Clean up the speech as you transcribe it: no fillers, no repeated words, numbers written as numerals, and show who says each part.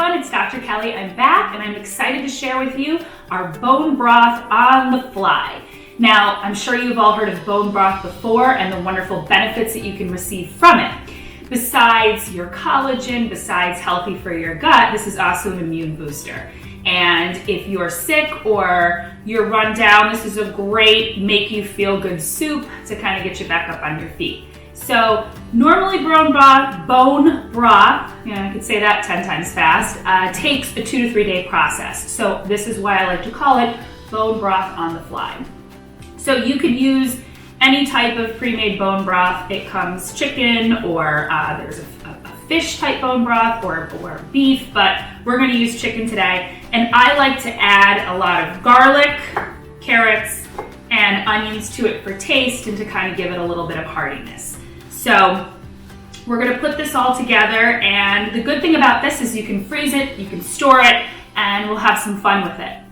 Speaker 1: everyone, it's Dr. Kelly. I'm back and I'm excited to share with you our bone broth on the fly. Now, I'm sure you've all heard of bone broth before and the wonderful benefits that you can receive from it. Besides your collagen, besides healthy for your gut, this is also an immune booster. And if you're sick or you're run down, this is a great make you feel good soup to kind of get you back up on your feet. So normally bone broth, I could say that 10 times fast, takes a 2 to 3 day process. So this is why I like to call it bone broth on the fly. So you could use any type of pre-made bone broth. It comes chicken or there's a fish type bone broth or beef, but we're going to use chicken today. And I like to add a lot of garlic, carrots, and onions to it for taste and to kind of give it a little bit of heartiness. So we're going to put this all together, and the good thing about this is you can freeze it, you can store it, and we'll have some fun with it.